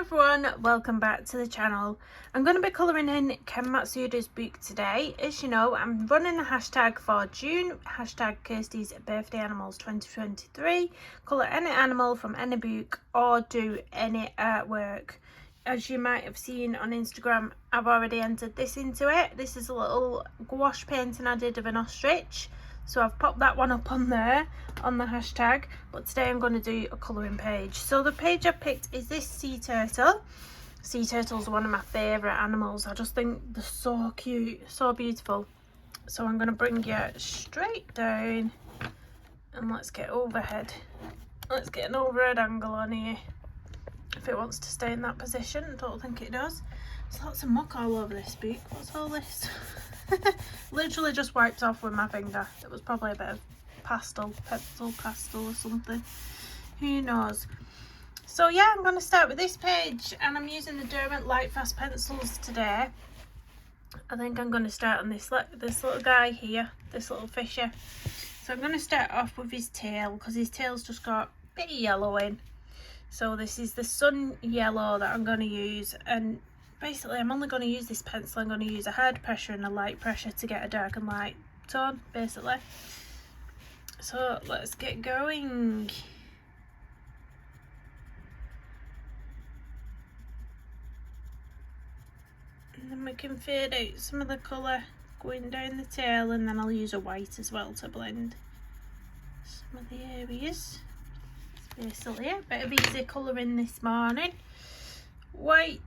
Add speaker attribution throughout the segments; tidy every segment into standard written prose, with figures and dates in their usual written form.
Speaker 1: everyone, welcome back to the channel. I'm going to be colouring in Ken Matsuda's book today. As you know, I'm running a hashtag for June, hashtag Kirsty's Birthday Animals 2023. Colour any animal from any book or do any artwork. As you might have seen on Instagram, I've already entered this into it. This is a little gouache painting I did of an ostrich. So I've popped that one up on there on the hashtag, but today I'm going to do a colouring page. So the page I picked is this sea turtle. Sea turtles are one of my favourite animals. I just think they're so cute, so beautiful. So I'm going to bring you straight down and let's get overhead. Let's get an overhead angle on here. If it wants to stay in that position, I don't think it does. There's lots of muck all over this book. What's all this? Literally just wiped off with my finger. It was probably a bit of pencil pastel or something. Who knows? So yeah, I'm going to start with this page and I'm using the Derwent Lightfast pencils today. I think I'm going to start on this little guy here, this little fisher. So I'm going to start off with his tail because his tail's just got a bit of yellow in. So this is the sun yellow that I'm going to use, and basically I'm only going to use this pencil. I'm going to use a hard pressure and a light pressure to get a dark and light tone basically. So let's get going. And then we can fade out some of the colour going down the tail, and then I'll use a white as well to blend some of the areas. Basically a bit of easy colouring this morning. White.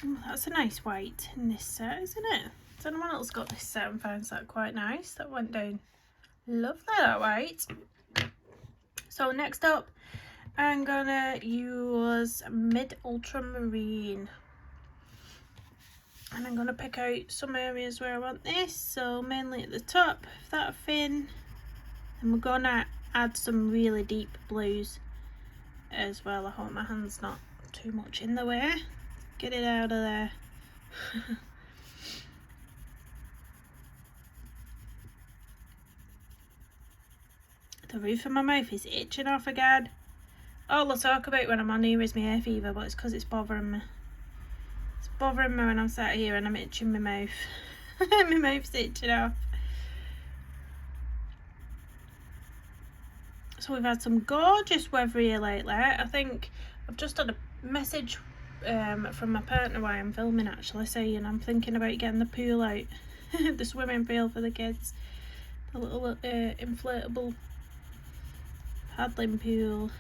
Speaker 1: Oh, that's a nice white in this set, isn't it? Has anyone else got this set and finds that quite nice? That went down lovely, that white. So next up, I'm gonna use mid ultramarine. And I'm going to pick out some areas where I want this, so mainly at the top of that fin. And we're going to add some really deep blues as well. I hope my hand's not too much in the way. Get it out of there. The roof of my mouth is itching off again. All I talk about when I'm on here is my hay fever, but it's because it's bothering me. Bothering me when I'm sat here and I'm itching my mouth. My mouth's itching off. So we've had some gorgeous weather here lately. I think I've just had a message from my partner while I'm filming actually, saying I'm thinking about getting the pool out. The swimming pool for the kids. The little inflatable paddling pool.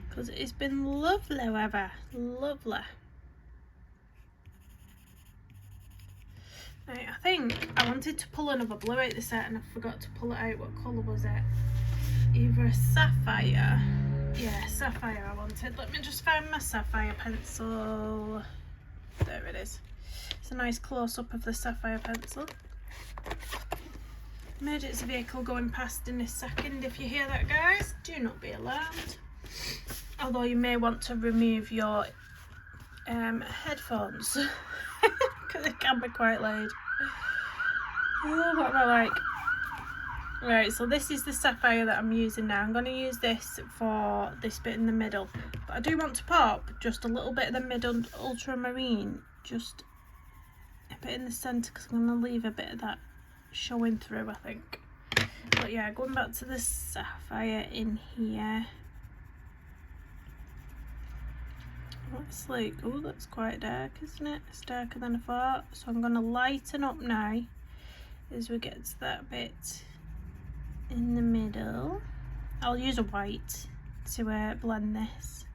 Speaker 1: Because it's been lovely weather, lovely. Right, I think I wanted to pull another blue out the set and I forgot to pull it out. What colour was it? Either a sapphire. Yeah, sapphire I wanted. Let me just find my sapphire pencil. There it is. It's a nice close-up of the sapphire pencil. Emergency vehicle going past in a second. If you hear that, guys, do not be alarmed. Although you may want to remove your headphones because it can be quite loud. Oh, what am I like? Right, so this is the sapphire that I'm using now. I'm going to use this for this bit in the middle. But I do want to pop just a little bit of the middle ultramarine, just a bit in the centre, because I'm going to leave a bit of that showing through, I think. But yeah, going back to the sapphire in here. It's like, oh, that's quite dark, isn't it? It's darker than I thought. So I'm going to lighten up now as we get to that bit in the middle. I'll use a white to blend this.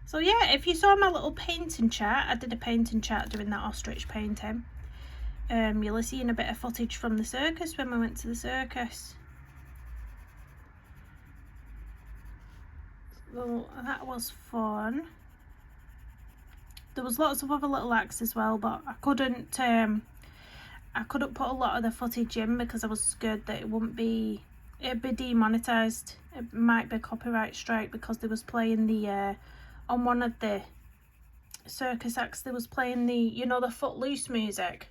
Speaker 1: So yeah, if you saw my little painting chat, I did a painting chat doing that ostrich painting. You'll have seen a bit of footage from the circus when we went to the circus. So that was fun. There was lots of other little acts as well, but I couldn't put a lot of the footage in because I was scared that it'd be demonetized. It might be copyright strike because they was playing the on one of the circus acts, they was playing the, you know, the Footloose music.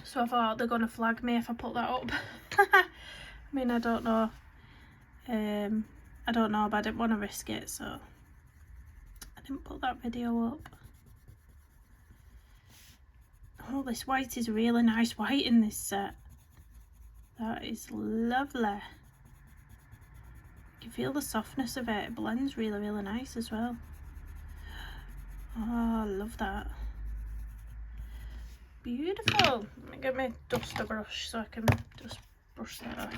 Speaker 1: So I thought they're going to flag me if I put that up. I mean, I don't know. I don't know, but I didn't want to risk it, so I didn't put that video up. Oh, this white is really nice white in this set. That is lovely. You can feel the softness of it. It blends really, really nice as well. Oh, I love that. Beautiful. Let me get my duster brush so I can just brush that off.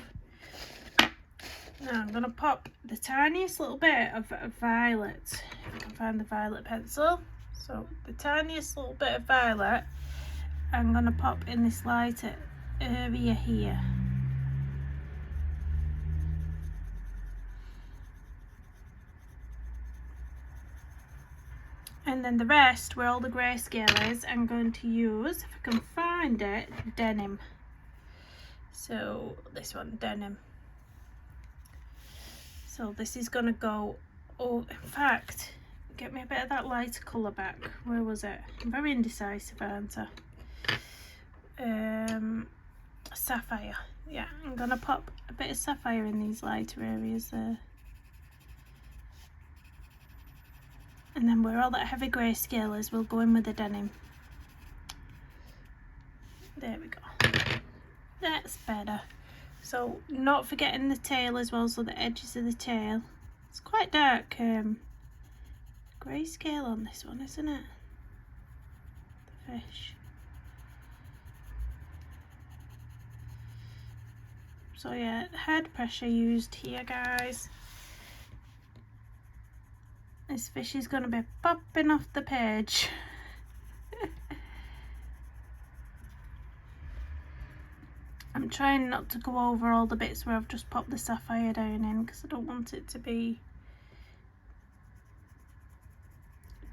Speaker 1: Now I'm going to pop the tiniest little bit of violet, if I can find the violet pencil. So the tiniest little bit of violet I'm going to pop in this lighter area here. And then the rest, where all the grayscale is, I'm going to use, if I can find it, denim. So this one, denim. So this is going to go, oh, in fact, get me a bit of that lighter colour back. Where was it? I'm very indecisive, aren't I? Sapphire. Yeah, I'm going to pop a bit of sapphire in these lighter areas there. And then where all that heavy grayscale is, we'll go in with the denim. There we go. That's better. So not forgetting the tail as well, so the edges of the tail. It's quite dark grayscale on this one, isn't it? The fish. So yeah, head pressure used here, guys. This fish is going to be popping off the page. I'm trying not to go over all the bits where I've just popped the sapphire down in, because I don't want it to be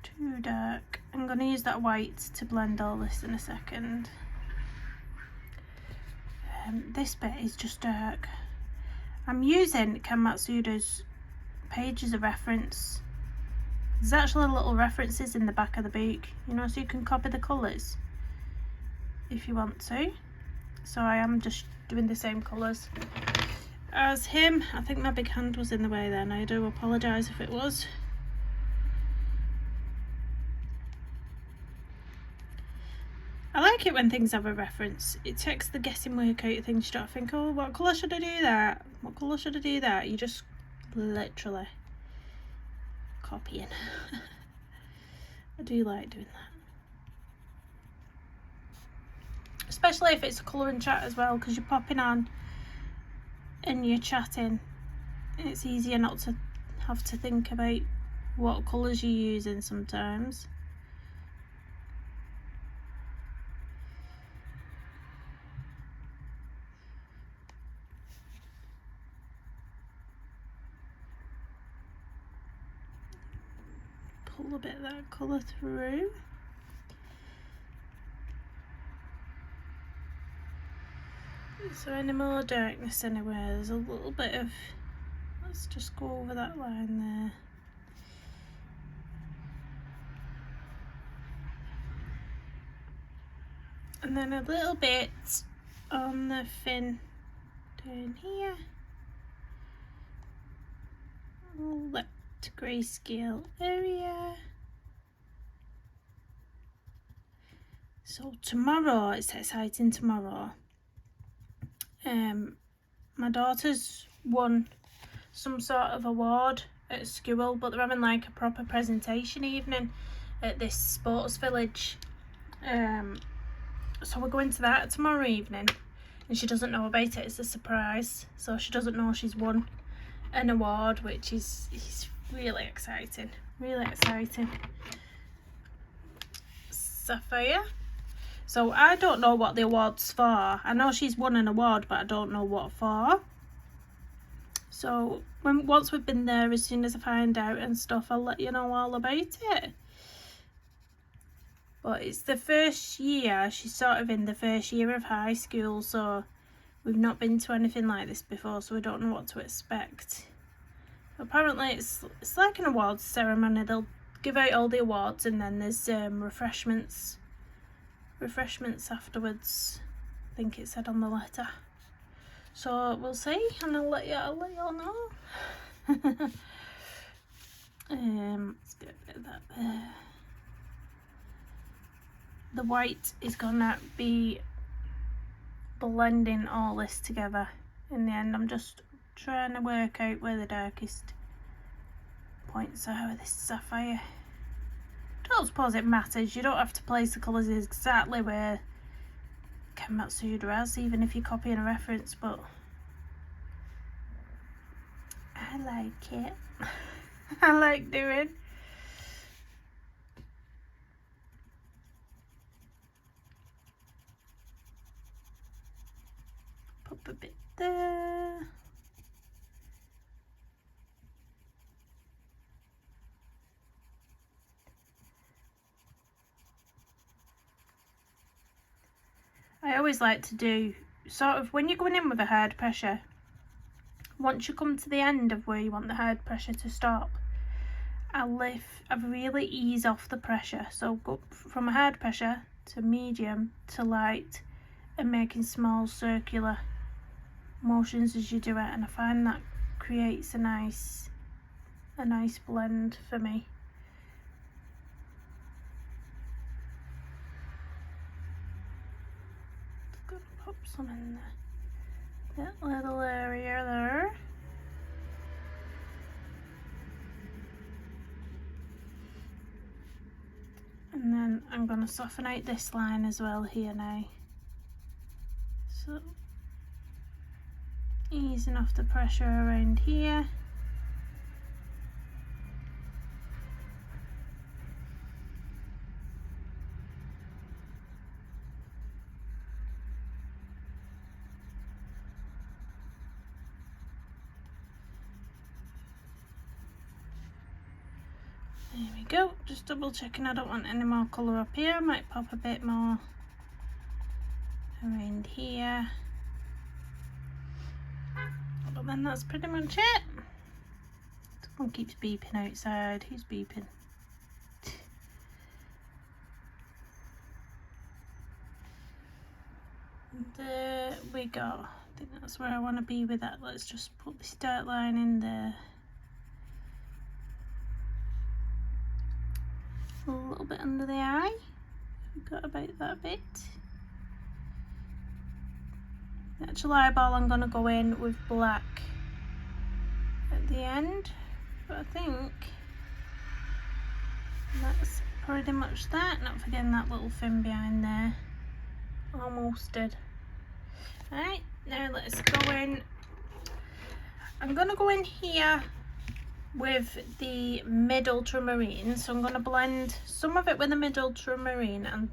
Speaker 1: too dark. I'm going to use that white to blend all this in a second. This bit is just dark. I'm using Ken Matsuda's page as a reference. There's actually little references in the back of the book, you know, so you can copy the colours if you want to. So I am just doing the same colours as him. I think my big hand was in the way then. I do apologise if it was. I like it when things have a reference. It takes the guessing work out of things. You don't think, oh, what colour should I do that? What colour should I do that? You just literally copying. I do like doing that. Especially if it's a colouring chat as well, because you're popping on and you're chatting. It's easier not to have to think about what colours you're using sometimes. Pull a bit of that colour through. Is there any more darkness anywhere? There's a little bit of, let's just go over that line there. And then a little bit on the fin down here. All that grayscale area. So tomorrow, it's exciting tomorrow. My daughter's won some sort of award at school, but they're having like a proper presentation evening at this sports village. So we're going to that tomorrow evening, and she doesn't know about it. It's a surprise, so she doesn't know she's won an award, which is really exciting. Really exciting. Sapphire. So I don't know what the award's for. I know she's won an award, but I don't know what for. So once we've been there, as soon as I find out and stuff, I'll let you know all about it. But it's the first year, she's sort of in the first year of high school, so we've not been to anything like this before, so we don't know what to expect. Apparently it's like an awards ceremony. They'll give out all the awards, and then there's refreshments refreshments afterwards, I think it said on the letter. So we'll see, and I'll let you all know. Let's get a bit of that there. The white is gonna be blending all this together in the end. I'm just trying to work out where the darkest points are with this sapphire. I don't suppose it matters. You don't have to place the colours exactly where Ken Matsuda has, even if you're copying a reference, but I like it. I like doing. Pop a bit there. I always like to do sort of when you're going in with a hard pressure, once you come to the end of where you want the hard pressure to stop, I really ease off the pressure. So go from a hard pressure to medium to light, and making small circular motions as you do it, and I find that creates a nice blend for me. Just gonna pop some in that little area there. And then I'm going to soften out this line as well here now. So easing off the pressure around here. There we go, just double checking I don't want any more colour up here. I might pop a bit more around here. But then that's pretty much it. Someone keeps beeping outside. Who's beeping? There we go. I think that's where I want to be with that. Let's just put this dark line in there. A little bit under the eye. We've got about that bit. The actual eyeball I'm going to go in with black at the end, but I think that's pretty much that. Not forgetting that little fin behind there. Almost did. Right, now let's go in. I'm going to go in here with the mid ultramarine, so I'm going to blend some of it with the mid ultramarine, and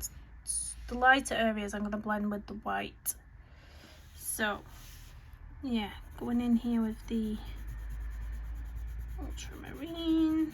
Speaker 1: the lighter areas I'm going to blend with the white. So yeah, going in here with the ultramarine.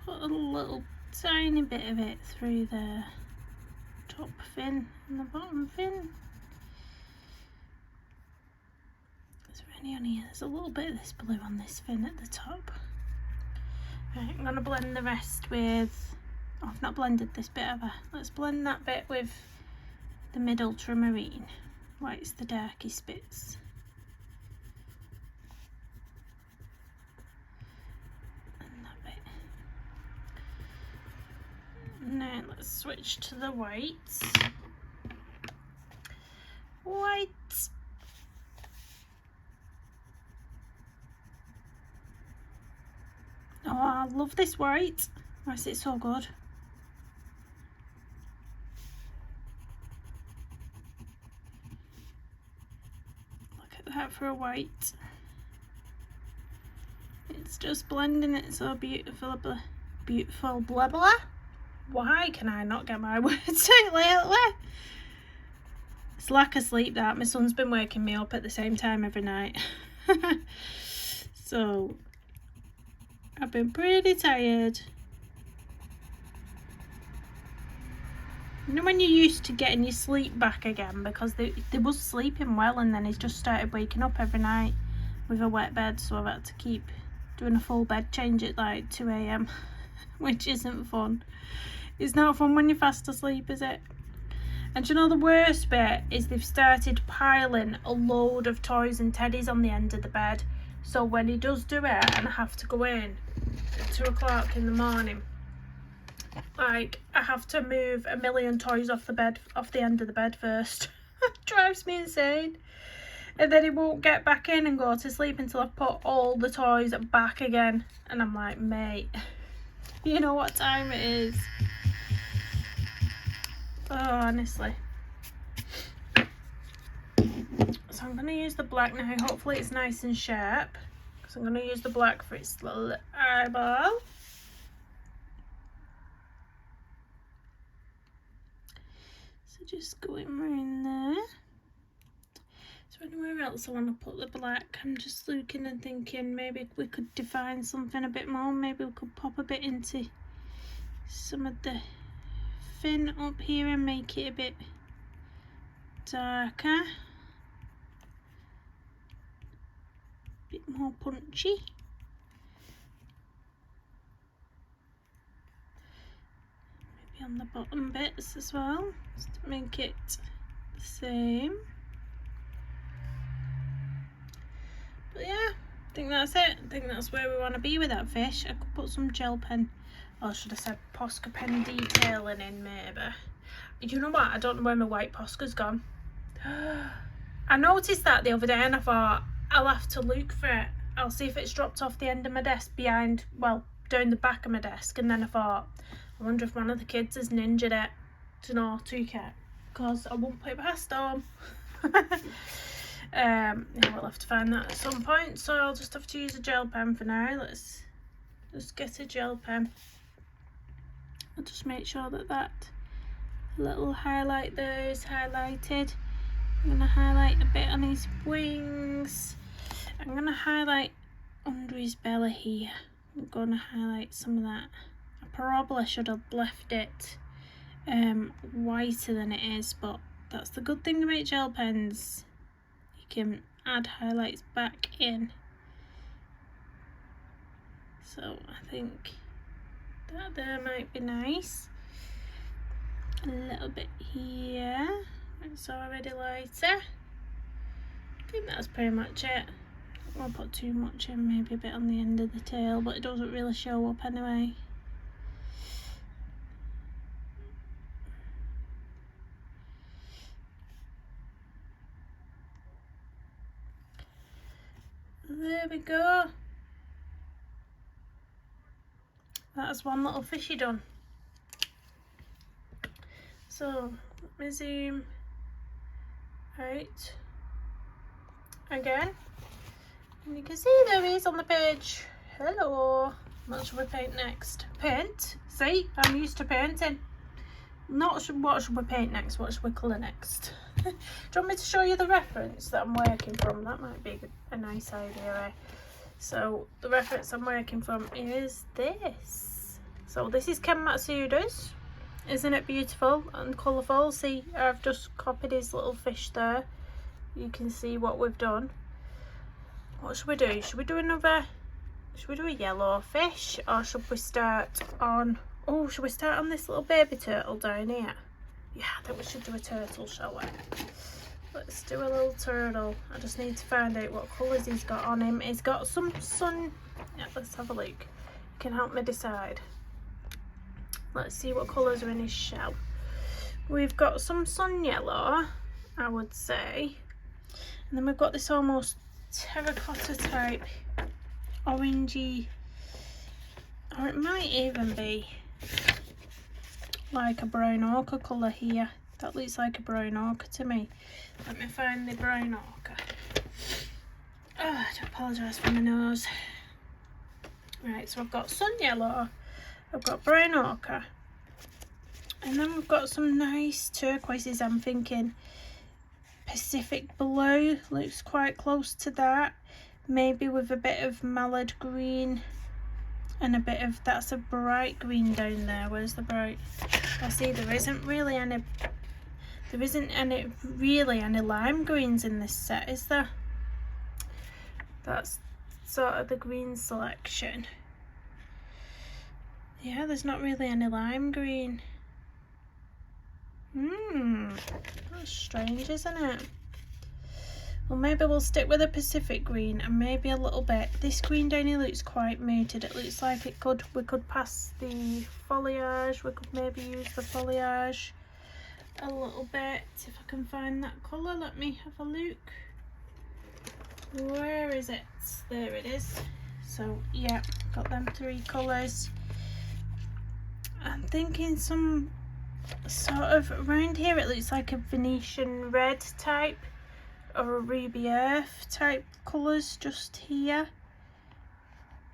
Speaker 1: Put a little tiny bit of it through the top fin and the bottom fin. Is there any on here? There's a little bit of this blue on this fin at the top. Right, I'm going to blend the rest with, oh, I've not blended this bit ever. Let's blend that bit with the mid ultramarine. White's the darkest bits. Now let's switch to the white. White. Oh, I love this white. Why is it so good? Look at that for a white. It's just blending it so beautiful, blah blah. Why can I not get my words out lately? It's lack of sleep that. My son's been waking me up at the same time every night. So I've been pretty tired. You know when you're used to getting your sleep back again, because they was sleeping well, and then he's just started waking up every night with a wet bed, so I've had to keep doing a full bed change at like 2 AM, which isn't fun. It's not fun when you're fast asleep, is it? And you know the worst bit is they've started piling a load of toys and teddies on the end of the bed, so when he does do it and I have to go in at 2 o'clock in the morning, like I have to move a million toys off the end of the bed first. It drives me insane. And then he won't get back in and go to sleep until I've put all the toys back again, and I'm like, mate, you know what time it is. Oh, honestly. So I'm going to use the black now. Hopefully it's nice and sharp, because I'm going to use the black for its little eyeball. So just going in there. Is there anywhere else I want to put the black? I'm just looking and thinking maybe we could define something a bit more. Maybe we could pop a bit into some of the fin up here and make it a bit darker, a bit more punchy. Maybe on the bottom bits as well, just to make it the same. But yeah, I think that's it. I think that's where we want to be with that fish. I could put some gel pen, or should I say Posca pen detailing in maybe. You know what? I don't know where my white Posca's gone. I noticed that the other day and I thought I'll have to look for it. I'll see if it's dropped off the end of my desk behind, well, down the back of my desk. And then I thought, I wonder if one of the kids has ninja'd it to know to get, because I won't put it past them. Yeah, we'll have to find that at some point, so I'll just have to use a gel pen for now. Let's just get a gel pen. I'll just make sure that that little highlight there is highlighted. I'm going to highlight a bit on his wings. I'm going to highlight under his belly here. I'm going to highlight some of that. I probably should have left it whiter than it is, but that's the good thing about gel pens. You can add highlights back in. So I think that there might be nice. A little bit here. It's already lighter. I think that's pretty much it. I won't put too much in, maybe a bit on the end of the tail, but it doesn't really show up anyway. There we go. That's one little fishy done. So let me zoom out again, and you can see there he is on the page. Hello. What should we paint next? Paint? See, I'm used to painting. Not what should we paint next, what should we colour next? Do you want me to show you the reference that I'm working from? That might be a nice idea, eh? So the reference I'm working from is this. So this is Ken Matsuda's. Isn't it beautiful and colourful? See, I've just copied his little fish there. You can see what we've done. What should we do? Should we do another? Should we do a yellow fish, or should we start on? Oh, should we start on this little baby turtle down here? Yeah, I think we should do a turtle, shall we? Let's do a little turtle. I just need to find out what colours he's got on him. He's got some sun. Yeah, let's have a look. You can help me decide. Let's see what colours are in his shell. We've got some sun yellow, I would say. And then we've got this almost terracotta type orangey, or it might even be like a brown ochre colour here. That looks like a brown ochre to me. Let me find the brown ochre. Oh, I do apologise for my nose. Right, so I've got sun yellow, I've got brown ochre, And then we've got some nice turquoises. I'm thinking Pacific blue looks quite close to that, maybe with a bit of mallard green and a bit of, that's a bright green down there. Where's the bright? I see there isn't really any lime greens in this set, is there? That's sort of the green selection. Yeah, there's not really any lime green. That's strange, isn't it? Well, maybe we'll stick with a Pacific green and maybe a little bit. This green down here looks quite muted. It looks like we could pass the foliage. We could maybe use the foliage a little bit. If I can find that colour, let me have a look. Where is it? There it is. So yeah, got them 3 colours. I'm thinking some sort of around here, it looks like a Venetian red type or a ruby earth type colours just here.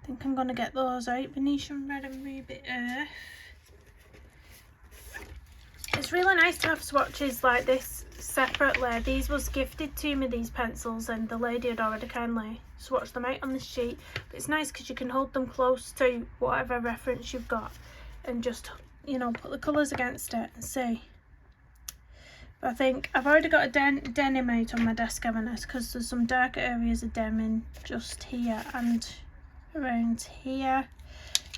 Speaker 1: I think I'm going to get those out, Venetian red and ruby earth. It's really nice to have swatches like this separately. These was gifted to me, these pencils, and the lady had already kindly swatched them out on the sheet. But it's nice because you can hold them close to whatever reference you've got and just, you know, put the colours against it and see. But I think I've already got a denim out on my desk, haven't I? Because there's some darker areas of denim just here and around here.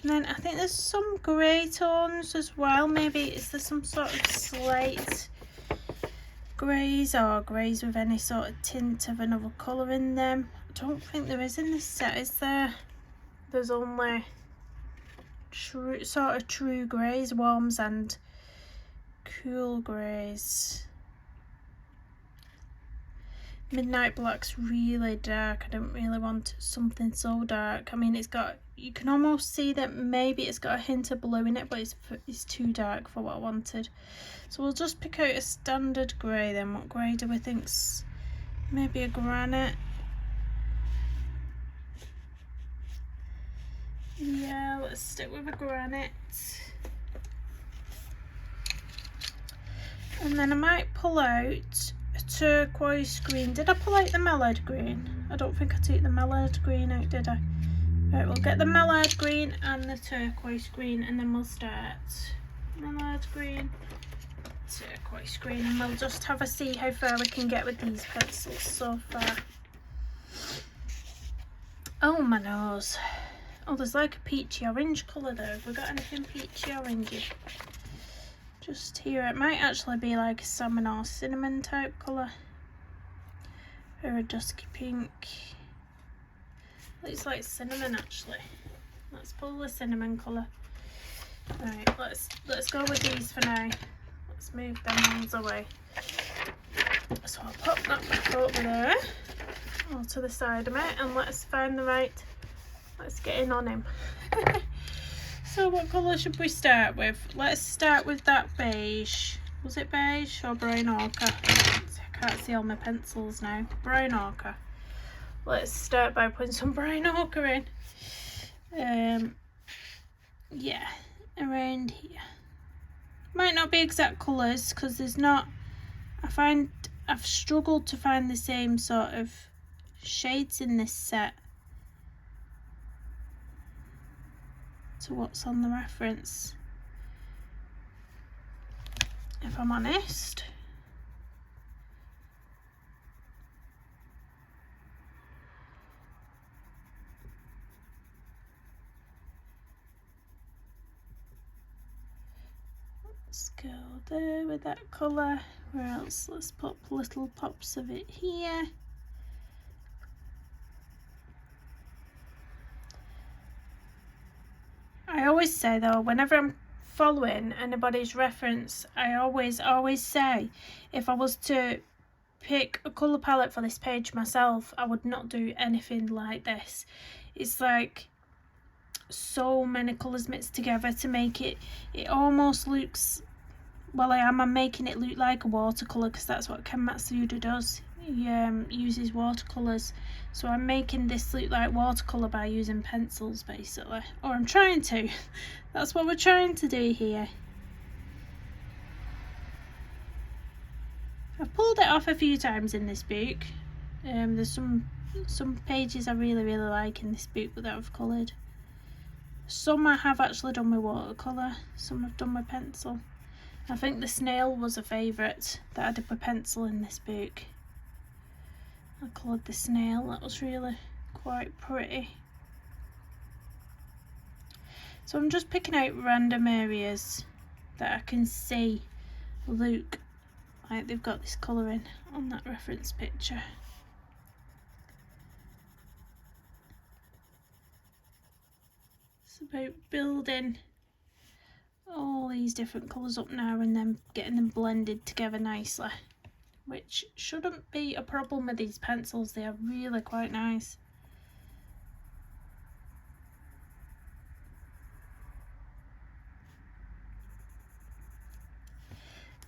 Speaker 1: And then I think there's some grey tones as well. Maybe is there some sort of slate greys or greys with any sort of tint of another colour in them? I don't think there is in this set, is there? There's only true greys, warms and cool greys. Midnight black's really dark. I don't really want something so dark. I mean, it's got, you can almost see that maybe it's got a hint of blue in it, but it's too dark for what I wanted. So we'll just pick out a standard grey then. What grey do we think's maybe a granite? Yeah, let's stick with a granite. And then I might pull out a turquoise green. Did I pull out the mallard green? I don't think I took the mallard green out, did I? Right, we'll get the mallard green and the turquoise green, and then we'll start. Mallard green, turquoise green, and we'll just have a see how far we can get with these pencils so far. Oh, my nose. Oh, there's like a peachy orange colour there. Have we got anything peachy orangey? Just here. It might actually be like a salmon or cinnamon type colour. Or a dusky pink. Looks like cinnamon actually. Let's pull the cinnamon colour. Right, let's go with these for now. Let's move them ones away. So I'll pop that back over there. Or to the side of it, and let's find the right. Let's get in on him. So what colour should we start with? Let's start with that beige. Was it beige or brown ochre? I can't see all my pencils now. Brown ochre. Let's start by putting some brown ochre in. Yeah, around here. Might not be exact colours because there's not. I find I've struggled to find the same sort of shades in this set to what's on the reference, if I'm honest. Let's go there with that colour. Where else? Let's pop little pops of it here. I always say though, whenever I'm following anybody's reference, I always say, if I was to pick a colour palette for this page myself, I would not do anything like this. It's like so many colours mixed together to make it almost looks, well, I'm making it look like a watercolour because that's what Ken Matsuda does. He uses watercolours, so I'm making this look like watercolour by using pencils basically, or I'm trying to. That's what we're trying to do here. I've pulled it off a few times in this book. There's some pages I really like in this book that I've coloured. Some I have actually done with watercolour, some I've done with pencil. I think the snail was a favourite that I did with pencil in this book. I coloured the snail, that was really quite pretty. So I'm just picking out random areas that I can see look like they've got this colouring on that reference picture. It's about building all these different colours up now and then getting them blended together nicely, which shouldn't be a problem with these pencils. They are really quite nice.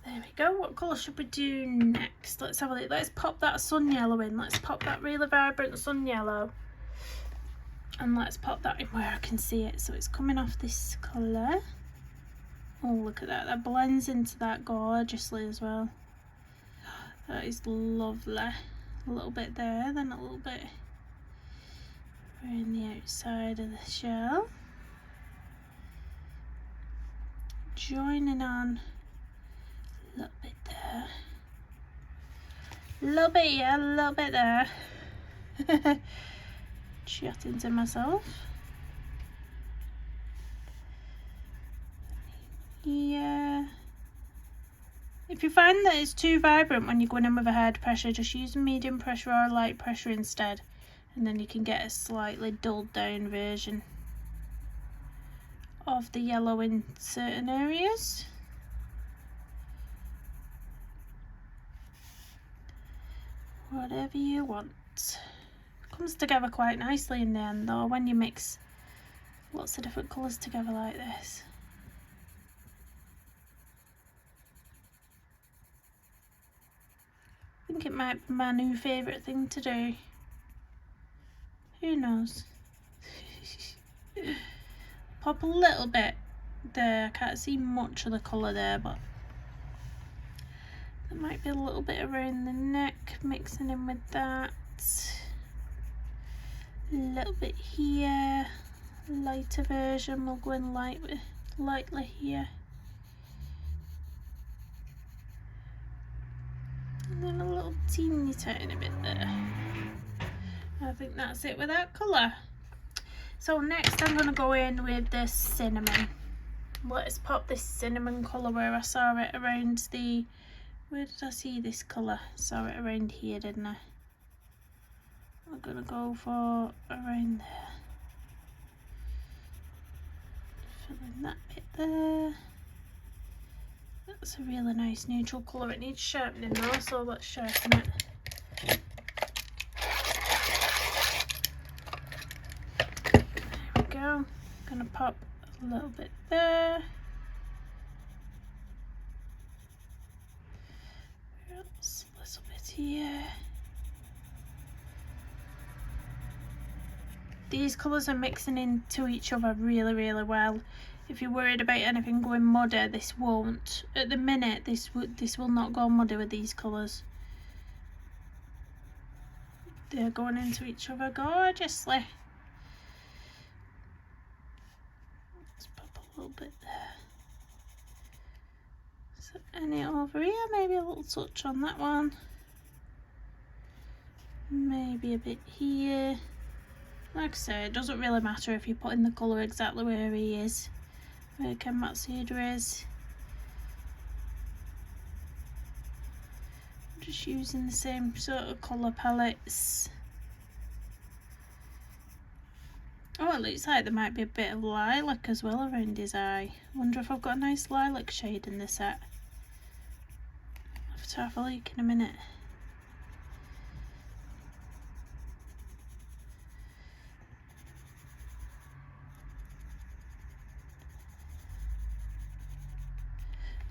Speaker 1: There we go. What colour should we do next? Let's have a look. Let's pop that sun yellow in. Let's pop that really vibrant sun yellow. And let's pop that in where I can see it. So it's coming off this colour. Oh, look at that. That blends into that gorgeously as well. That is lovely. A little bit there, then a little bit around the outside of the shell. Joining on a little bit there. A little bit here, a little bit there. Chatting to myself. Yeah. If you find that it's too vibrant when you're going in with a hard pressure, just use a medium pressure or a light pressure instead, and then you can get a slightly dulled down version of the yellow in certain areas. Whatever you want. Comes together quite nicely in the end though when you mix lots of different colours together like this. I think it might be my new favourite thing to do. Who knows? Pop a little bit there. I can't see much of the colour there, but there might be a little bit around the neck mixing in with that. A little bit here. Lighter version will go in lightly here. And then a little teeny tiny bit there. I think that's it with that colour. So next I'm going to go in with the cinnamon. Let's pop this cinnamon colour where I saw it around the... Where did I see this colour? Saw it around here, didn't I? I'm going to go for around there. Filling that bit there. That's a really nice neutral colour. It needs sharpening though, so let's sharpen it. There we go. I'm going to pop a little bit there. Oops, a little bit here. These colours are mixing into each other really well. If you're worried about anything going muddy, this won't. At the minute, this will not go muddy with these colours. They're going into each other gorgeously. Let's pop a little bit there. So any over here, maybe a little touch on that one. Maybe a bit here. Like I say, it doesn't really matter if you put in the colour exactly where he is. Where Ken Matsuda is. I'm just using the same sort of colour palettes. Oh, it looks like there might be a bit of lilac as well around his eye. I wonder if I've got a nice lilac shade in this set. I'll have to have a look in a minute.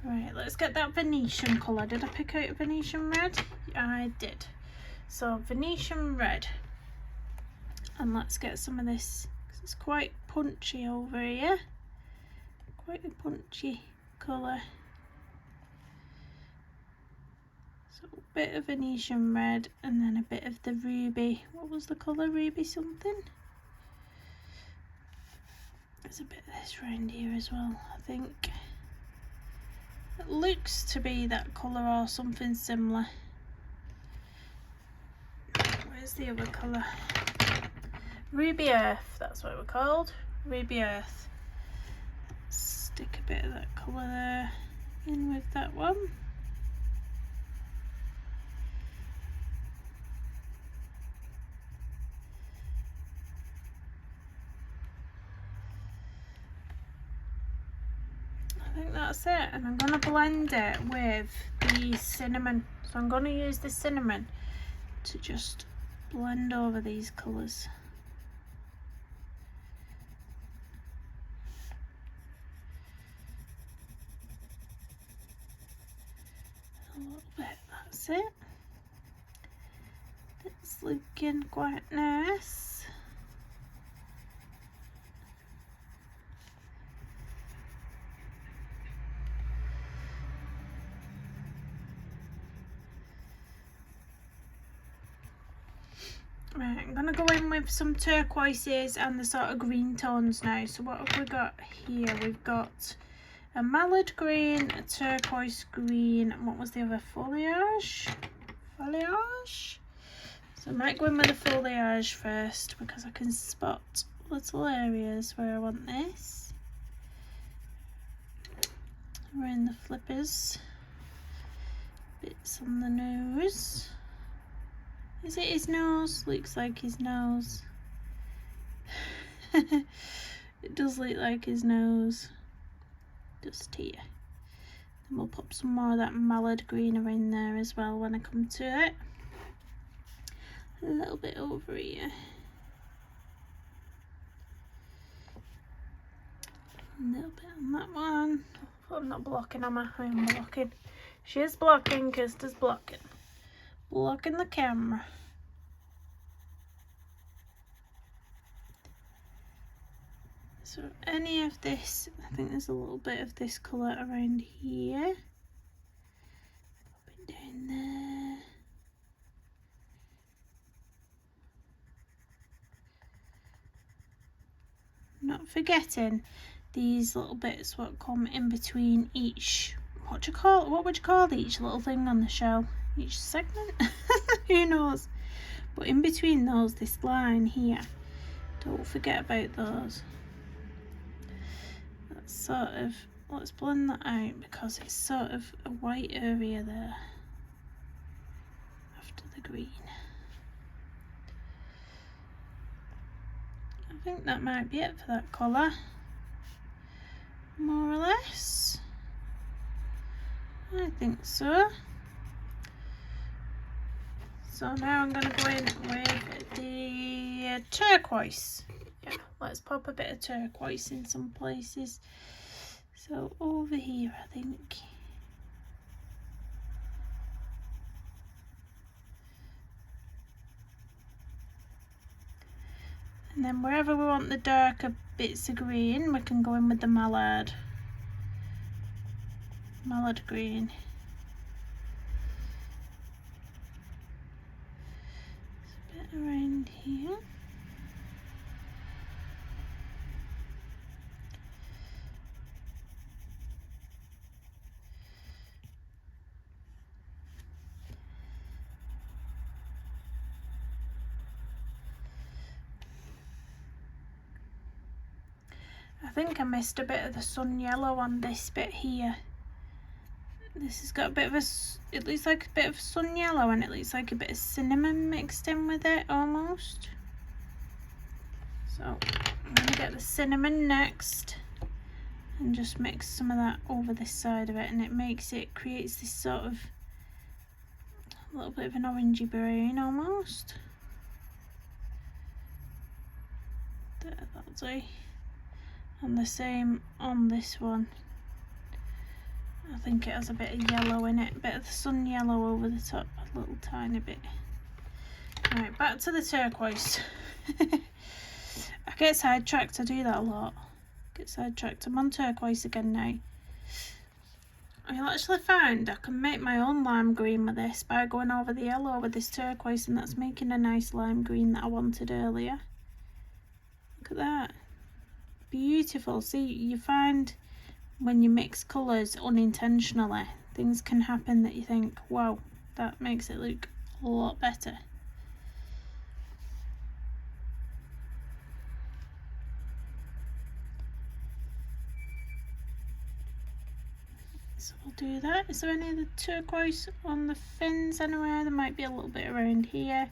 Speaker 1: Right, let's get that Venetian colour. Did I pick out Venetian red? I did. So Venetian red. And let's get some of this, because it's quite punchy over here. Quite a punchy colour. So bit of Venetian red, and then a bit of the ruby. What was the colour? Ruby something? There's a bit of this round here as well, I think. It looks to be that colour or something similar. Where's the other colour? Ruby Earth, that's what we're called. Ruby Earth. Stick a bit of that colour there in with that one. I think that's it, and I'm going to blend it with the cinnamon. So I'm going to use the cinnamon to just blend over these colours. A little bit, that's it. It's looking quite nice. Right, I'm going to go in with some turquoises and the sort of green tones now. So what have we got here? We've got a mallard green, a turquoise green, and what was the other? Foliage? Foliage? So I might go in with the foliage first because I can spot little areas where I want this. Around the flippers. Bits on the nose. Is it his nose? Looks like his nose. It does look like his nose. Just here. Then we'll pop some more of that mallard green around there as well when I come to it. A little bit over here. A little bit on that one. Oh, I'm not blocking, am I? I am blocking. She is blocking, Kirsty's blocking. Blocking the camera. So any of this, I think there's a little bit of this colour around here. Pop it down there. Not forgetting these little bits what come in between each, what would you call each little thing on the shell? Each segment? Who knows? But in between those, this line here, don't forget about those. That's sort of, let's blend that out because it's sort of a white area there after the green. I think that might be it for that colour, more or less. I think so. So now I'm going to go in with the turquoise. Yeah, let's pop a bit of turquoise in some places. So over here, I think. And then wherever we want the darker bits of green, we can go in with the mallard green. Around here. I think I missed a bit of the sun yellow on this bit here. This has got a bit of a, it looks like a bit of sun yellow and it looks like a bit of cinnamon mixed in with it almost. So I'm going to get the cinnamon next and just mix some of that over this side of it, and it creates this sort of a little bit of an orangey brown almost. There, that'll do. And the same on this one. I think it has a bit of yellow in it, a bit of the sun yellow over the top, a little tiny bit. Right, back to the turquoise. I get sidetracked, I do that a lot. Get sidetracked. I'm on turquoise again now. I actually found I can make my own lime green with this by going over the yellow with this turquoise, and that's making a nice lime green that I wanted earlier. Look at that. Beautiful. See, you find when you mix colours unintentionally, things can happen that you think, wow, that makes it look a lot better. So we'll do that. Is there any of the turquoise on the fins anywhere? There might be a little bit around here.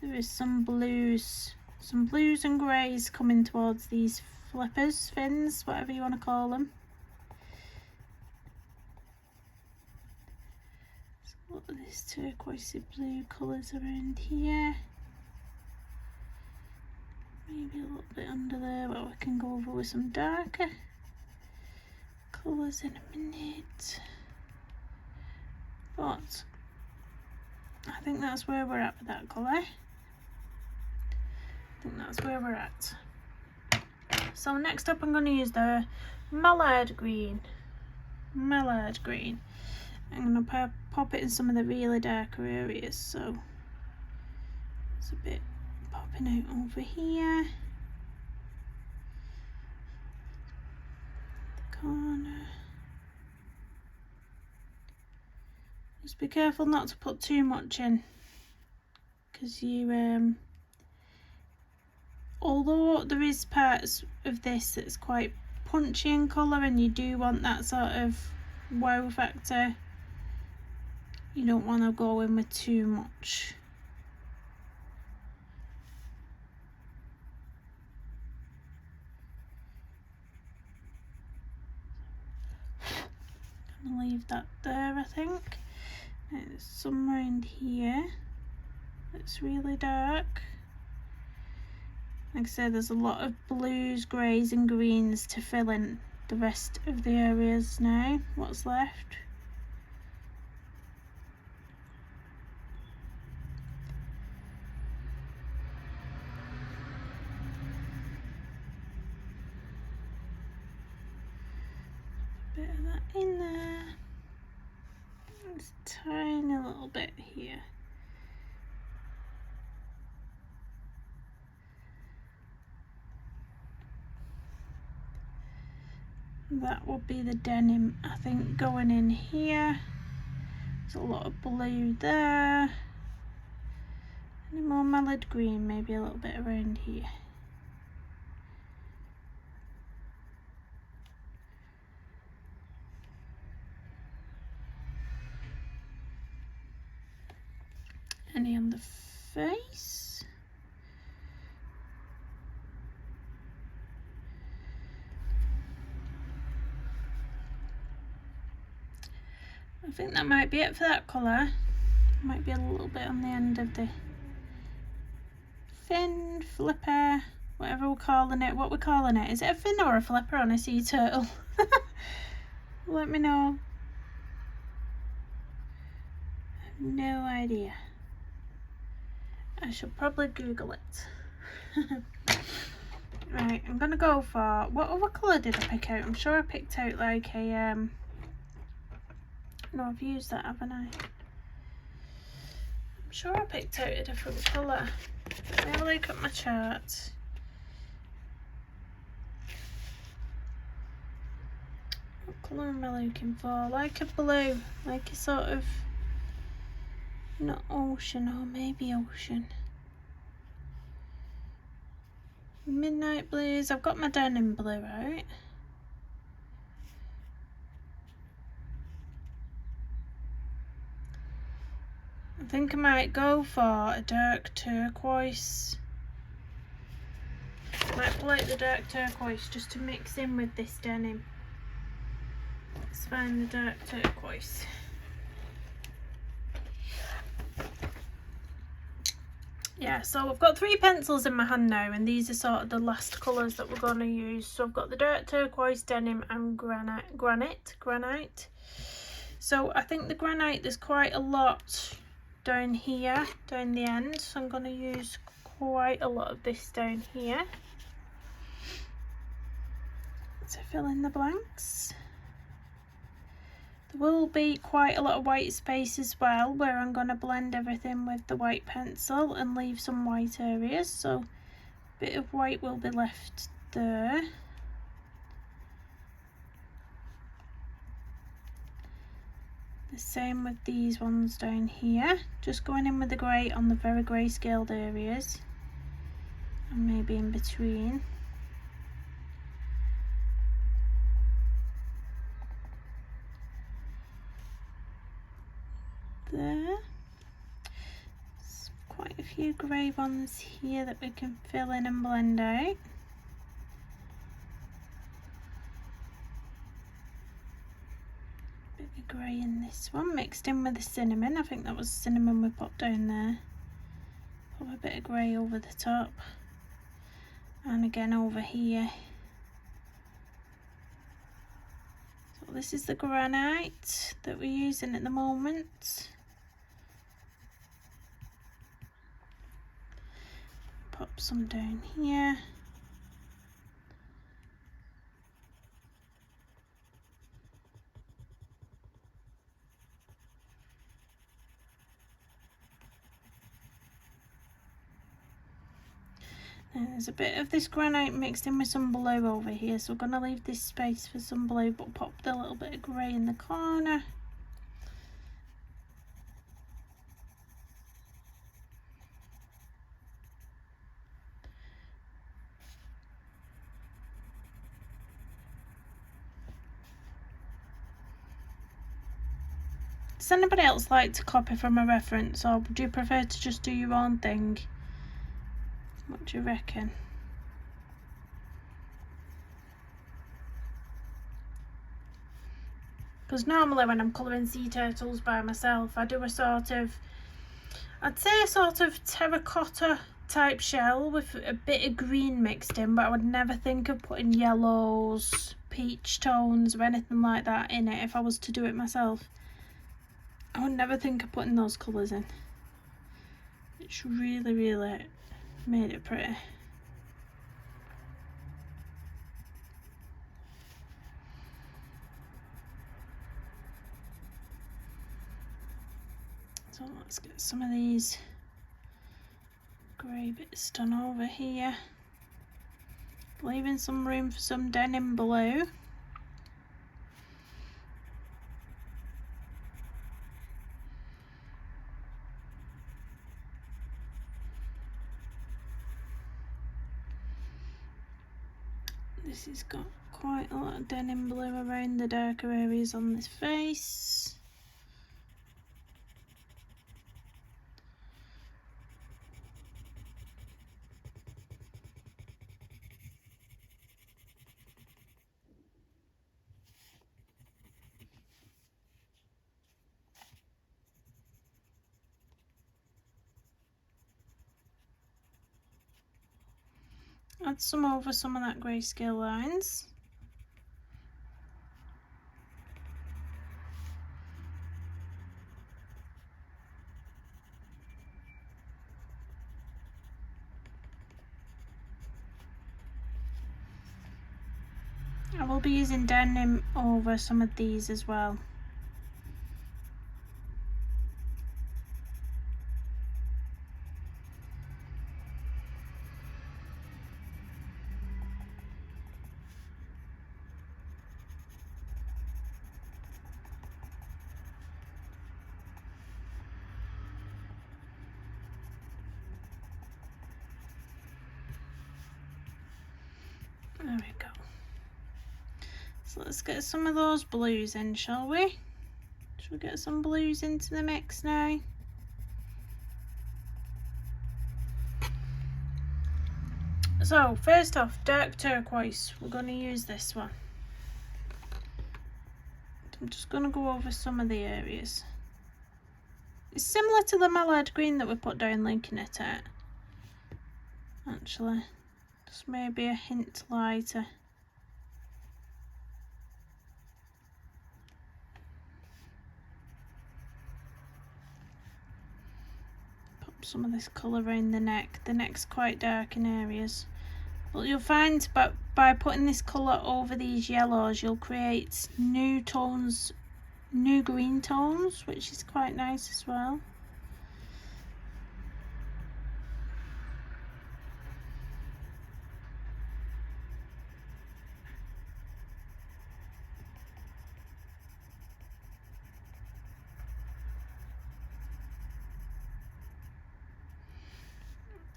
Speaker 1: There is some blues and greys coming towards these flippers, fins, whatever you want to call them. So look at this turquoisey blue colours around here. Maybe a little bit under there, but we can go over with some darker colours in a minute. But I think that's where we're at with that colour. I think that's where we're at. So next up I'm going to use the mallard green. Mallard green. I'm going to pop it in some of the really darker areas, so it's a bit popping out over here. The corner. Just be careful not to put too much in, because you although there is parts of this that's quite punchy in colour and you do want that sort of wow factor, you don't want to go in with too much. I'm gonna leave that there, I think. There's some around here that's really dark. Like I said, there's a lot of blues, greys and greens to fill in the rest of the areas now, what's left. A bit of that in there. Just a tiny little bit here. That will be the denim, I think, going in here. There's a lot of blue there. Any more mallard green, maybe a little bit around here. Any on the face? I think that might be it for that colour. Might be a little bit on the end of the fin, flipper, whatever we're calling it. What we're calling it? Is it a fin or a flipper on a sea turtle? Let me know. I have no idea. I should probably Google it. Right, I'm gonna go for, what other colour did I pick out? I'm sure I picked out like a no, I've used that, haven't I? I'm sure I picked out a different colour. Let me have a look at my chart. What colour am I looking for? Like a blue, like a sort of, not ocean, or maybe ocean. Midnight blues. I've got my denim blue out. I think I might go for a dark turquoise. Might pull out the dark turquoise just to mix in with this denim. Let's find the dark turquoise. Yeah, so I've got 3 pencils in my hand now, and these are sort of the last colours that we're going to use. So I've got the dark turquoise, denim and granite. So I think the granite, there's quite a lot down here, down the end, so I'm going to use quite a lot of this down here to fill in the blanks. There will be quite a lot of white space as well, where I'm going to blend everything with the white pencil and leave some white areas, so a bit of white will be left there. The same with these ones down here, just going in with the grey on the very grey scaled areas and maybe in between. There. There's quite a few grey ones here that we can fill in and blend out. Bit of grey in this one, mixed in with the cinnamon. I think that was cinnamon we popped down there. Pop a bit of grey over the top. And again over here. So this is the granite that we're using at the moment. Pop some down here. And there's a bit of this granite mixed in with some blue over here, so we're going to leave this space for some blue, but pop the little bit of grey in the corner. Does anybody else like to copy from a reference, or do you prefer to just do your own thing? What do you reckon? Because normally when I'm colouring sea turtles by myself, I do a sort of, I'd say a sort of terracotta type shell with a bit of green mixed in, but I would never think of putting yellows, peach tones or anything like that in it if I was to do it myself. I would never think of putting those colours in. It's really, really made it pretty. So let's get some of these grey bits done over here, leaving some room for some denim blue. This has got quite a lot of denim blue around the darker areas on this face. Add some over some of that grayscale lines. I will be using denim over some of these as well. There we go. So let's get some of those blues in, shall we? Shall we get some blues into the mix now? So first off, dark turquoise. We're going to use this one. I'm just going to go over some of the areas. It's similar to the mallard green that we put down linking it at. Actually, just maybe a hint lighter. Pop some of this colour around the neck. The neck's quite dark in areas. But you'll find by putting this colour over these yellows, you'll create new tones new green tones, which is quite nice as well.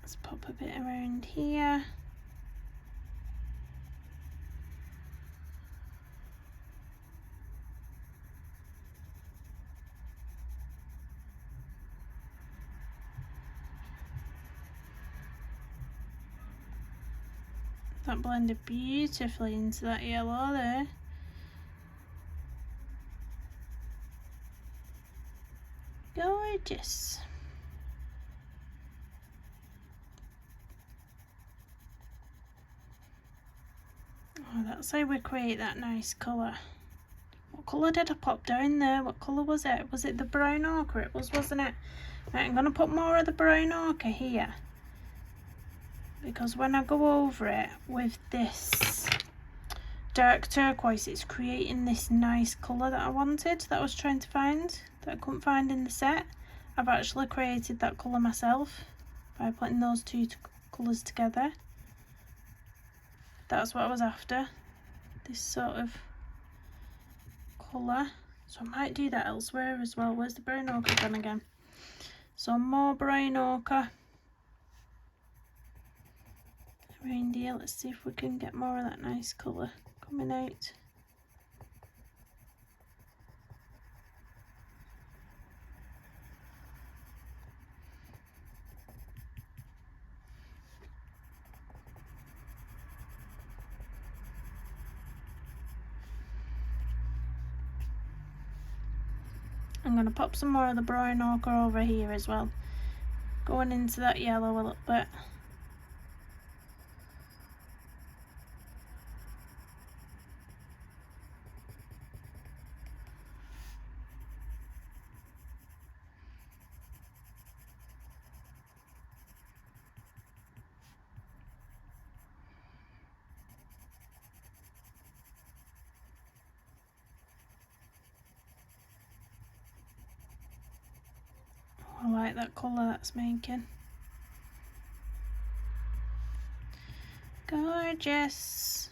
Speaker 1: Let's pop a bit around here. That blended beautifully into that yellow there. Gorgeous. Oh, that's how we create that nice colour. What colour did I pop down there? What colour was it? Was it the brown ochre? It was, wasn't it? Right, I'm going to put more of the brown ochre here, because when I go over it with this dark turquoise, it's creating this nice colour that I wanted, that I was trying to find, that I couldn't find in the set. I've actually created that colour myself by putting those two colours together. That's what I was after, this sort of colour. So I might do that elsewhere as well. Where's the brown ochre gone again? So more brown ochre around here. Let's see if we can get more of that nice colour coming out. I'm going to pop some more of the brown ochre over here as well, going into that yellow a little bit. I like that colour that's making. Gorgeous.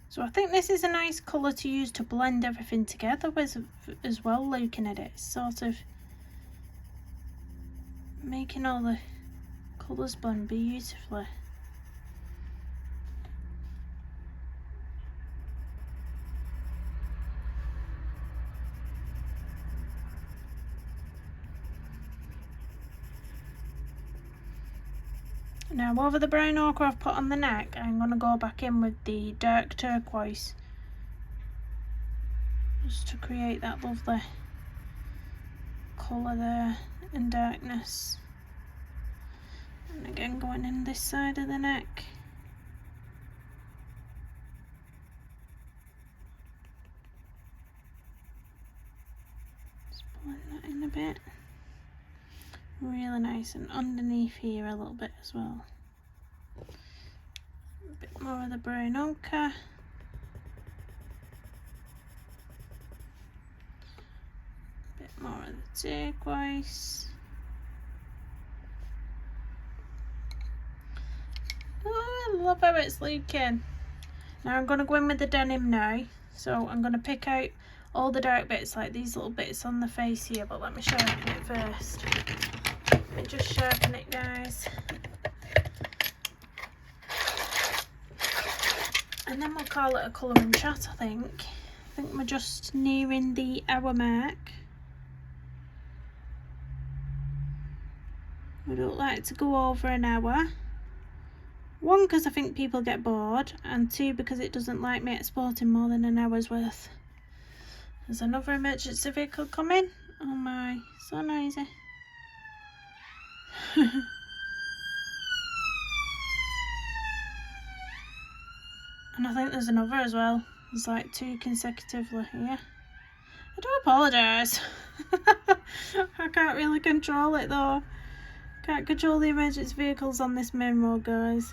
Speaker 1: So I think this is a nice colour to use to blend everything together with as well, looking at it. It's sort of making all the colours blend beautifully. Now over the brown ochre I've put on the neck, I'm going to go back in with the dark turquoise, just to create that lovely colour there and darkness. And again going in this side of the neck. Just blend that in a bit. Really nice, and underneath here a little bit as well. A bit more of the brown ochre. A bit more of the turquoise. Oh, I love how it's looking. Now I'm going to go in with the denim now. So I'm going to pick out all the dark bits, like these little bits on the face here, but let me sharpen it first. Let me just sharpen it, guys. And then we'll call it a colouring chat, I think. I think we're just nearing the hour mark. We don't like to go over an hour. One, because I think people get bored, and two, because it doesn't like me exporting more than an hour's worth. There's another emergency vehicle coming. Oh my, so noisy. And I think there's another as well. There's like two consecutively here. I do apologise. I can't really control it though. Can't control the emergency vehicles on this main road, guys.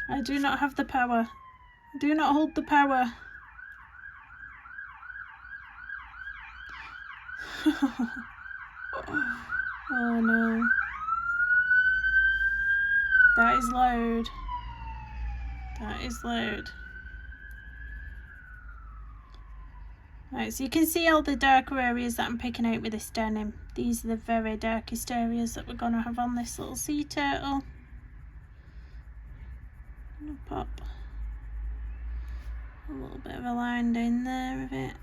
Speaker 1: I do not have the power. I do not hold the power. Oh no. That is loud. That is loud. Right, so you can see all the darker areas that I'm picking out with this denim. These are the very darkest areas that we're going to have on this little sea turtle. I'm going to pop a little bit of a line down there of it.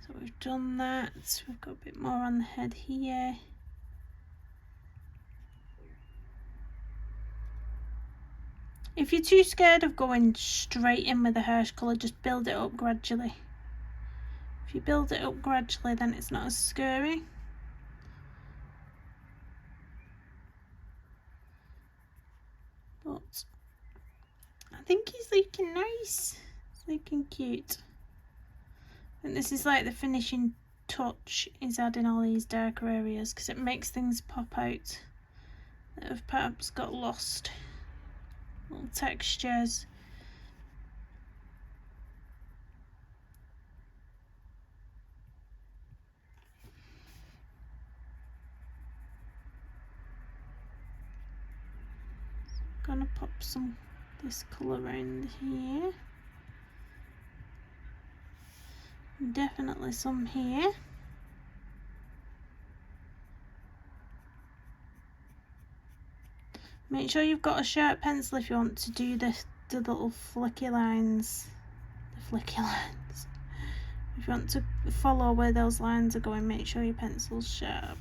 Speaker 1: So we've done that. We've got a bit more on the head here. If you're too scared of going straight in with a harsh colour, just build it up gradually. If you build it up gradually, then it's not as scary. But I think he's looking nice. He's looking cute. And this is like the finishing touch, is adding all these darker areas because it makes things pop out that have perhaps got lost. Little textures. Gonna pop some this colour around here. Definitely some here. Make sure you've got a sharp pencil if you want to do the little flicky lines. The flicky lines. If you want to follow where those lines are going, make sure your pencil's sharp.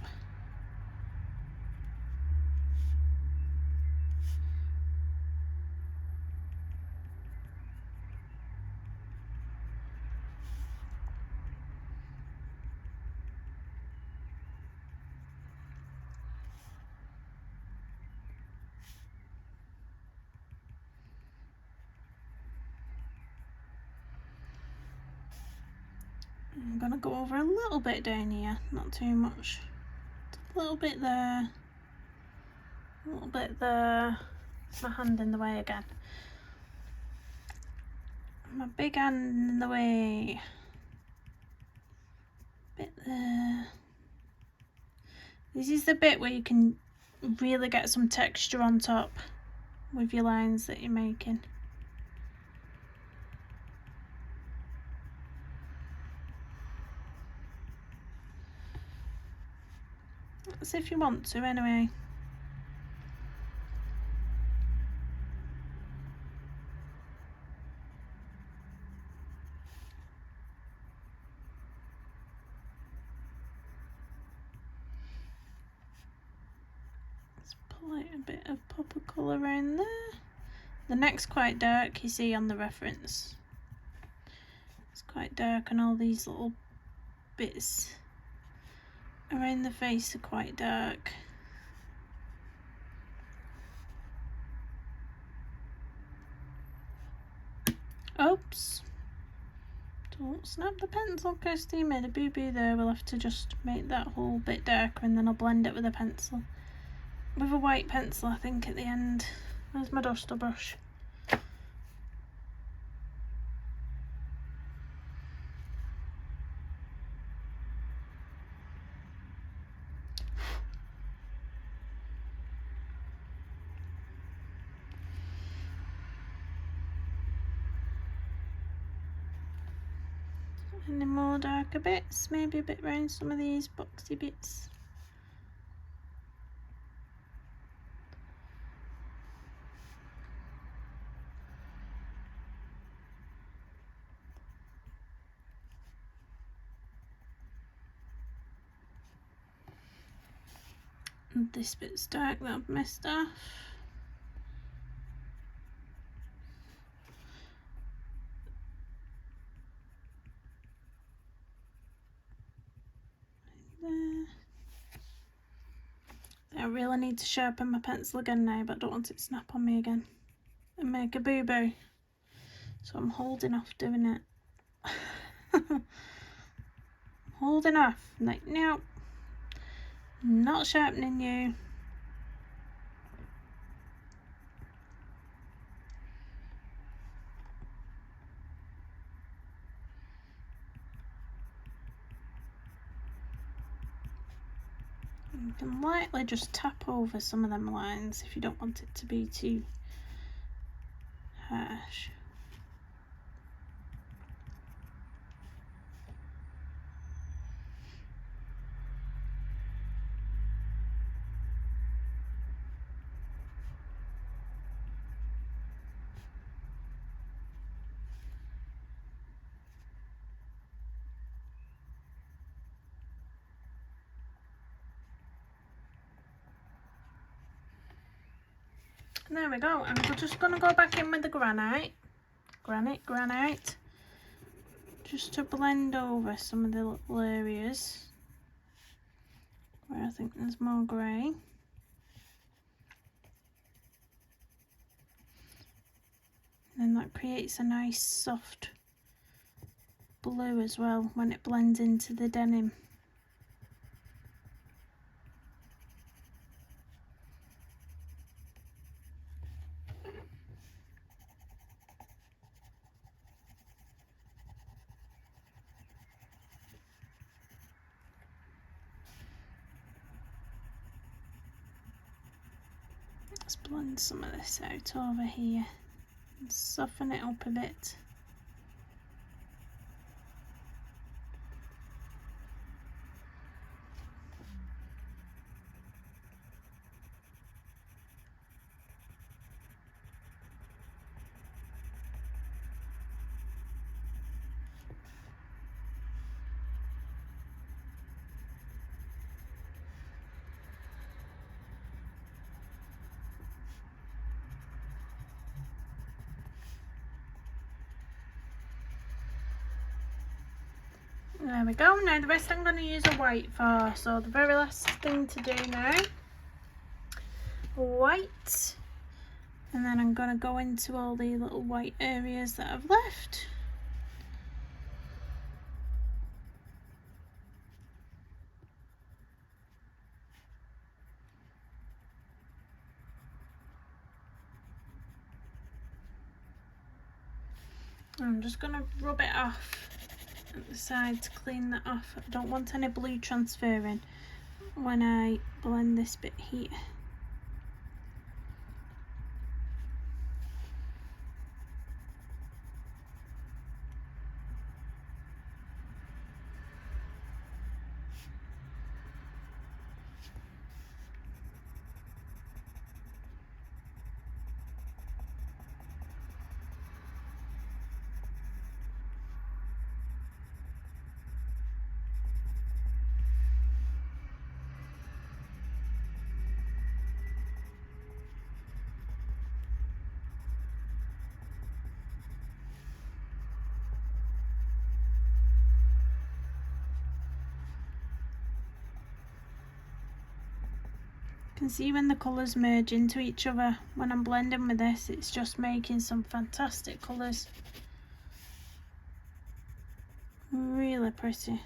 Speaker 1: I'm gonna go over a little bit down here, not too much. A little bit there, a little bit there. My hand in the way again. My big hand in the way. Bit there. This is the bit where you can really get some texture on top with your lines that you're making. That's if you want to, anyway. Let's pull out a bit of pop of colour around there. The neck's quite dark, you see on the reference. It's quite dark, and all these little bits around the face are quite dark. Oops. Don't snap the pencil, Kirsty. You made a boo-boo there. We'll have to just make that whole bit darker and then I'll blend it with a pencil. With a white pencil, I think, at the end. Where's my duster brush? Any more darker bits? Maybe a bit around some of these boxy bits. And this bit's dark that I've messed off. I really need to sharpen my pencil again now, but I don't want it to snap on me again and make a boo-boo. So I'm holding off doing it Holding off, like, no, not sharpening you. You can lightly just tap over some of them lines if you don't want it to be too harsh. There we go, and we're just going to go back in with the granite, just to blend over some of the little areas where I think there's more grey. And that creates a nice soft blue as well when it blends into the denim. Let's blend some of this out over here and soften it up a bit. There we go. Now the rest I'm going to use a white for, so the very last thing to do now, white, and then I'm going to go into all the little white areas that I've left. I'm just going to rub it off at the side to clean that off. I don't want any blue transferring when I blend this bit here. You can see when the colours merge into each other. When I'm blending with this, it's just making some fantastic colours. Really pretty.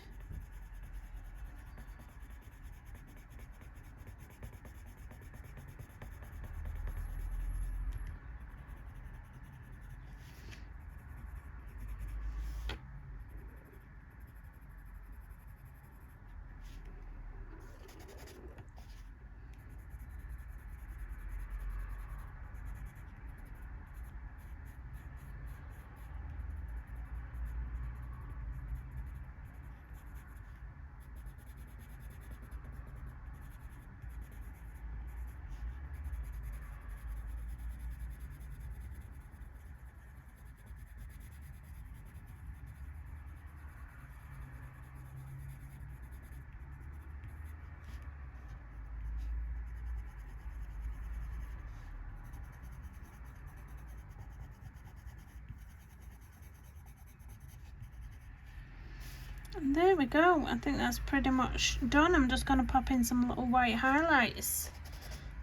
Speaker 1: And there we go. I think that's pretty much done. I'm just going to pop in some little white highlights.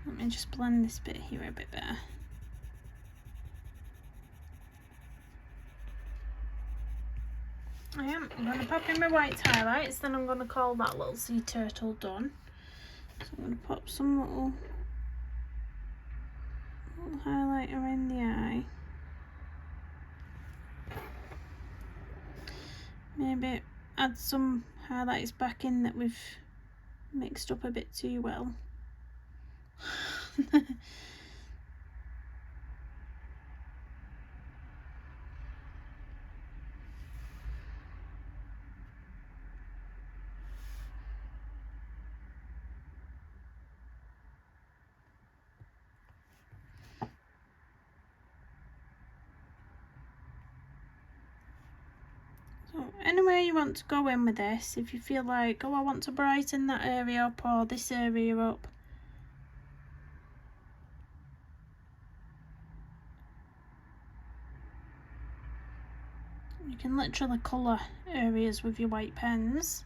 Speaker 1: Let me just blend this bit here a bit better. I'm going to pop in my white highlights, then I'm going to call that little sea turtle done. So I'm going to pop some little highlighter in the eye. Maybe add some highlights back in that we've mixed up a bit too well. So anywhere you want to go in with this, if you feel like, oh, I want to brighten that area up or this area up, you can literally colour areas with your white pens.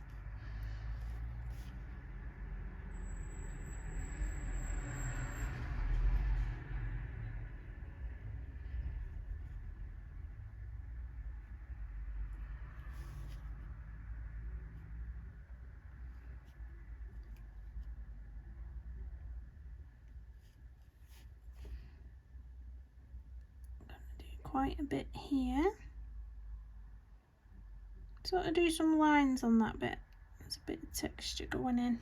Speaker 1: Quite a bit here. Sort of do some lines on that bit. There's a bit of texture going in.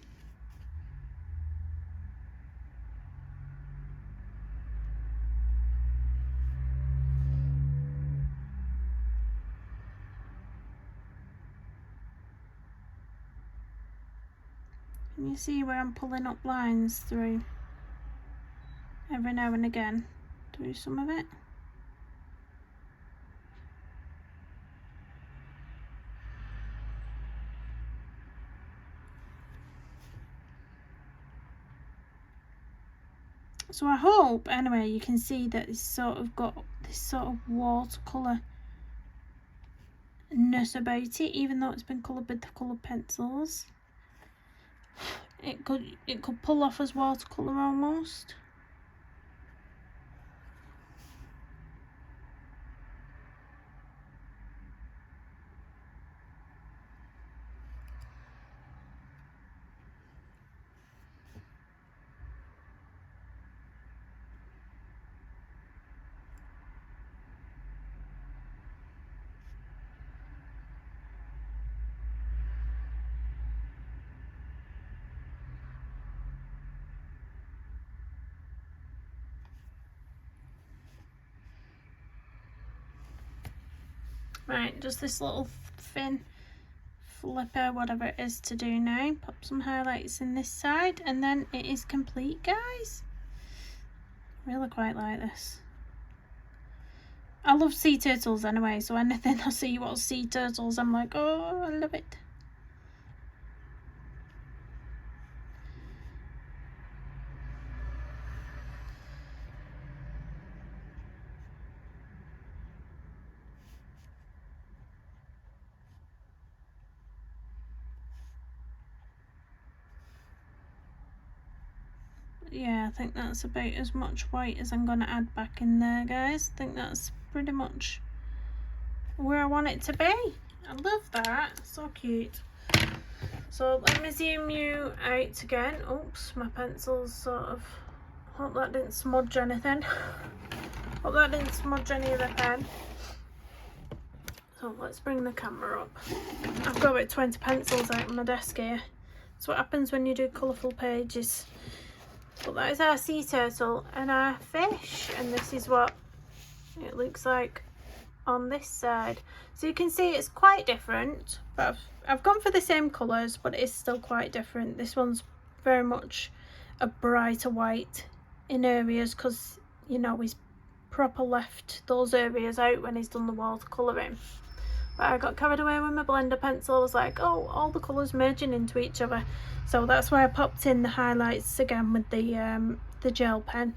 Speaker 1: Can you see where I'm pulling up lines through every now and again? Do some of it. So I hope, anyway, you can see that it's sort of got this sort of watercolour-ness about it, even though it's been coloured with the coloured pencils. It could pull off as watercolour almost. Right, just this little thin flipper, whatever it is, to do now. Pop some highlights in this side and then it is complete, guys. Really quite like this. I love sea turtles anyway, so anything I see what's sea turtles, I'm like, oh, I love it. Yeah, I think that's about as much white as I'm going to add back in there, guys. I think that's pretty much where I want it to be. I love that. So cute. So let me zoom you out again. Oops, my pencil's sort of... Hope that didn't smudge anything. Hope that didn't smudge any of the pen. So let's bring the camera up. I've got about 20 pencils out on my desk here. That's what happens when you do colourful pages. But that is our sea turtle and our fish, and this is what it looks like on this side. So you can see it's quite different, but I've gone for the same colours, but it's still quite different. This one's very much a brighter white in areas because, you know, he's proper left those areas out when he's done the watercolouring. But I got carried away with my blender pencil. I was like, oh, all the colours merging into each other. So that's why I popped in the highlights again with the gel pen.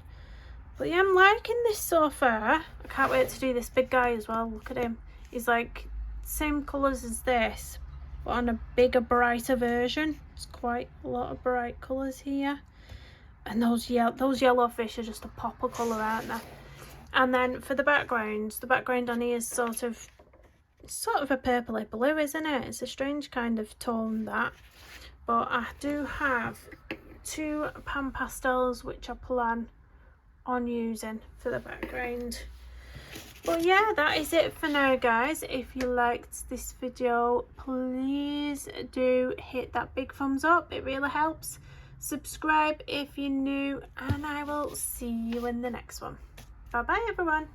Speaker 1: But yeah, I'm liking this so far. I can't wait to do this big guy as well. Look at him. He's like same colours as this, but on a bigger, brighter version. There's quite a lot of bright colours here. And those yellow fish are just a pop of colour, aren't they? And then for the background on here is sort of It's sort of a purpley blue, isn't it? It's a strange kind of tone, that. But I do have 2 pan pastels which I plan on using for the background. But yeah, that is it for now, guys. If you liked this video, please do hit that big thumbs up. It really helps. Subscribe if you're new, and I will see you in the next one. Bye bye, everyone.